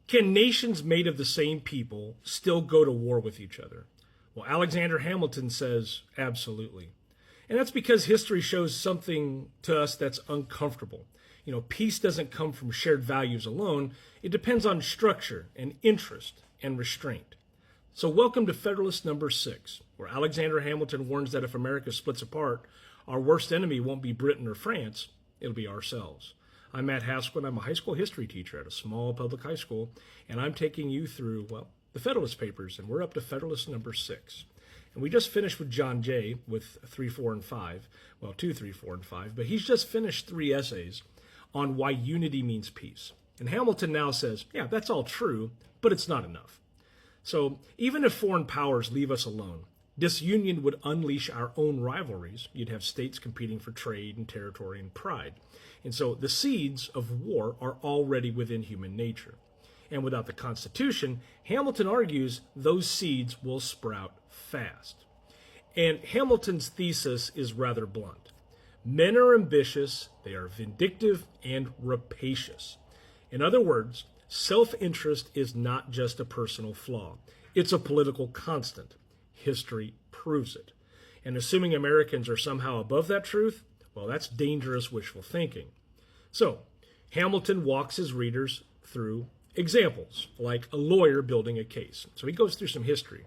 Can nations made of the same people still go to war with each other? Well, Alexander Hamilton says absolutely. And that's because history shows something to us that's uncomfortable. Peace doesn't come from shared values alone. It depends on structure and interest and restraint. So welcome to Federalist number 6, where Alexander Hamilton warns that if America splits apart, our worst enemy won't be Britain or France, it'll be ourselves. I'm Matt Haskell, and I'm a high school history teacher at a small public high school, and I'm taking you through, the Federalist Papers, and we're up to Federalist number 6. And we just finished with John Jay with 3, 4, and 5. 2, 3, 4, and 5. But he's just finished 3 essays on why unity means peace. And Hamilton now says, yeah, that's all true, but it's not enough. So even if foreign powers leave us alone, disunion would unleash our own rivalries. You'd have states competing for trade and territory and pride. And so the seeds of war are already within human nature. And without the Constitution, Hamilton argues those seeds will sprout fast. And Hamilton's thesis is rather blunt. Men are ambitious, they are vindictive, and rapacious. In other words, self-interest is not just a personal flaw. It's a political constant. History proves it. And assuming Americans are somehow above that truth, that's dangerous wishful thinking. So, Hamilton walks his readers through examples, like a lawyer building a case. So he goes through some history.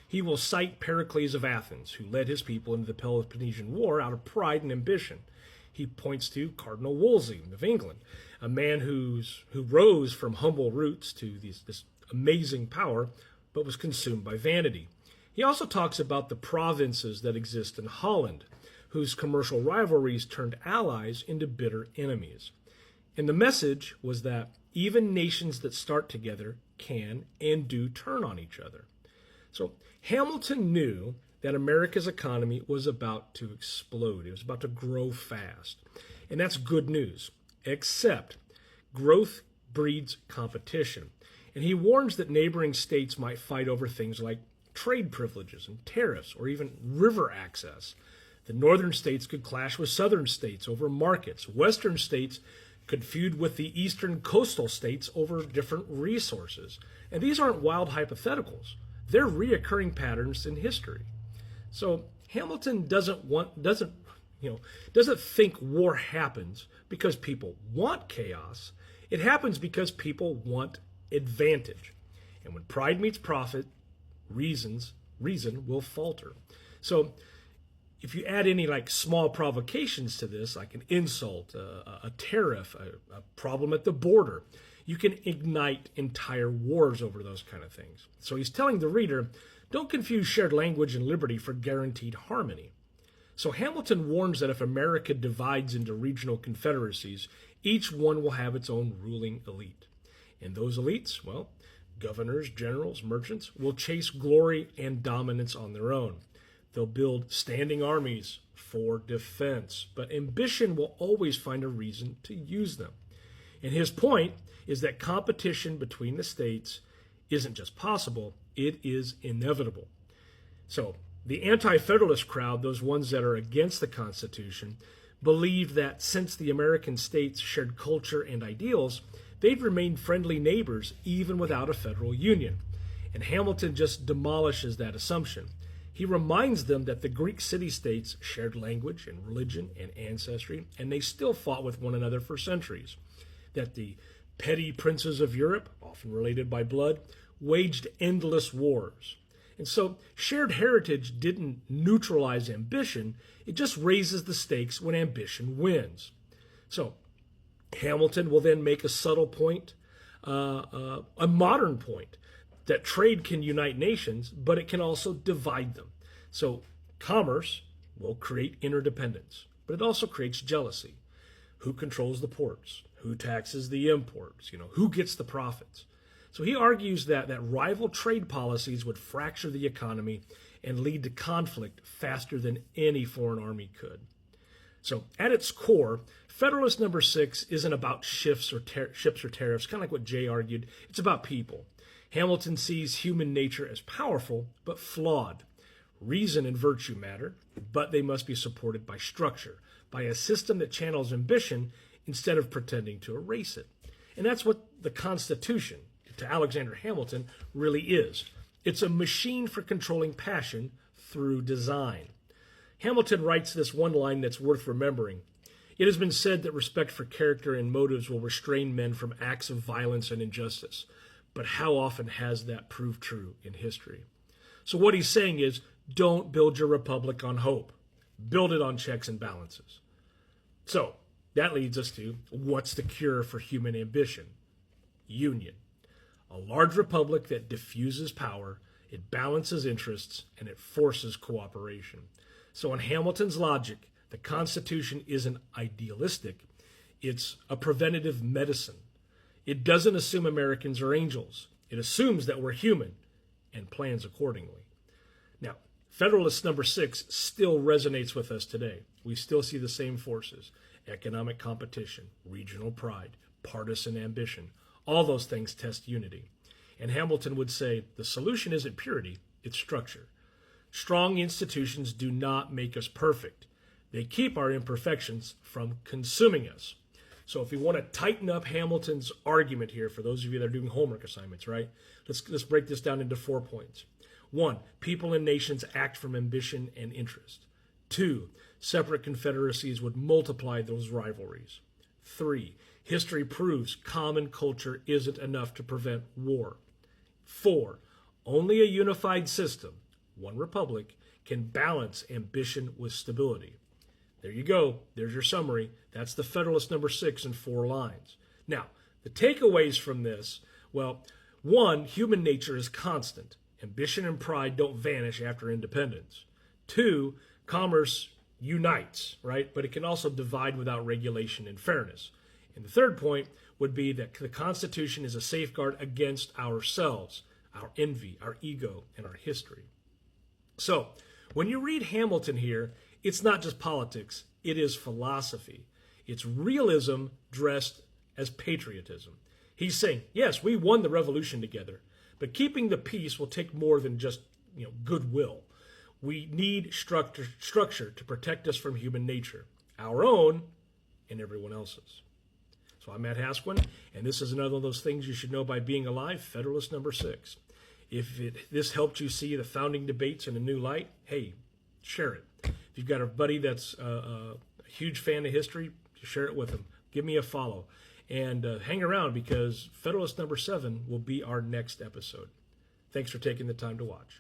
He will cite Pericles of Athens, who led his people into the Peloponnesian War out of pride and ambition. He points to Cardinal Wolsey of England, a man who rose from humble roots to this amazing power, but was consumed by vanity. He also talks about the provinces that exist in Holland, whose commercial rivalries turned allies into bitter enemies. And the message was that even nations that start together can and do turn on each other. So Hamilton knew that America's economy was about to explode. It was about to grow fast. And that's good news, except growth breeds competition. And he warns that neighboring states might fight over things like trade privileges and tariffs, or even river access. The northern states could clash with southern states over markets. Western states could feud with the eastern coastal states over different resources. And these aren't wild hypotheticals. They're reoccurring patterns in history. So Hamilton doesn't think war happens because people want chaos. It happens because people want advantage. And when pride meets profit, reason will falter. So if you add any small provocations to this, like an insult, a tariff, a problem at the border, you can ignite entire wars over those kind of things. So he's telling the reader, don't confuse shared language and liberty for guaranteed harmony. So Hamilton warns that if America divides into regional confederacies, each one will have its own ruling elite. And those elites, governors, generals, merchants, will chase glory and dominance on their own. They'll build standing armies for defense, but ambition will always find a reason to use them. And his point is that competition between the states isn't just possible, it is inevitable. So the anti-federalist crowd, those ones that are against the Constitution, believe that since the American states shared culture and ideals, they'd remain friendly neighbors even without a federal union. And Hamilton just demolishes that assumption. He reminds them that the Greek city-states shared language and religion and ancestry, and they still fought with one another for centuries. That the petty princes of Europe, often related by blood, waged endless wars. And so shared heritage didn't neutralize ambition, it just raises the stakes when ambition wins. So Hamilton will then make a subtle point, a modern point, that trade can unite nations, but it can also divide them. So commerce will create interdependence, but it also creates jealousy. Who controls the ports? Who taxes the imports? Who gets the profits? So he argues that rival trade policies would fracture the economy and lead to conflict faster than any foreign army could. So at its core, Federalist number 6 isn't about ships or tariffs, kind of like what Jay argued. It's about people. Hamilton sees human nature as powerful, but flawed. Reason and virtue matter, but they must be supported by structure, by a system that channels ambition instead of pretending to erase it. And that's what the Constitution, to Alexander Hamilton really is. It's a machine for controlling passion through design. Hamilton writes this one line that's worth remembering. It has been said that respect for character and motives will restrain men from acts of violence and injustice. But how often has that proved true in history? So what he's saying is, don't build your republic on hope. Build it on checks and balances. So that leads us to, what's the cure for human ambition? Union. A large republic that diffuses power, it balances interests, and it forces cooperation. So in Hamilton's logic, the Constitution isn't idealistic. It's a preventative medicine. It doesn't assume Americans are angels. It assumes that we're human and plans accordingly. Now, Federalist number 6 still resonates with us today. We still see the same forces: economic competition, regional pride, partisan ambition. All those things test unity. And Hamilton would say the solution isn't purity, it's structure. Strong institutions do not make us perfect. They keep our imperfections from consuming us. So if we want to tighten up Hamilton's argument here, for those of you that are doing homework assignments, right? Let's break this down into 4 points. 1, people and nations act from ambition and interest. 2, separate confederacies would multiply those rivalries. 3, history proves common culture isn't enough to prevent war. 4, only a unified system, one republic, can balance ambition with stability. There you go. There's your summary. That's the Federalist number 6 in 4 lines. Now, the takeaways from this, well, 1, human nature is constant. Ambition and pride don't vanish after independence. 2, commerce unites, right? But it can also divide without regulation and fairness. And the 3rd point would be that the Constitution is a safeguard against ourselves, our envy, our ego, and our history. So, when you read Hamilton here, it's not just politics, it is philosophy. It's realism dressed as patriotism. He's saying, yes, we won the revolution together, but keeping the peace will take more than just goodwill. We need structure to protect us from human nature, our own and everyone else's. So I'm Matt Hasquin, and this is another of those things you should know by being alive, Federalist number 6. If this helped you see the founding debates in a new light, hey, share it. If you've got a buddy that's a huge fan of history, share it with them. Give me a follow. And hang around, because Federalist number 7 will be our next episode. Thanks for taking the time to watch.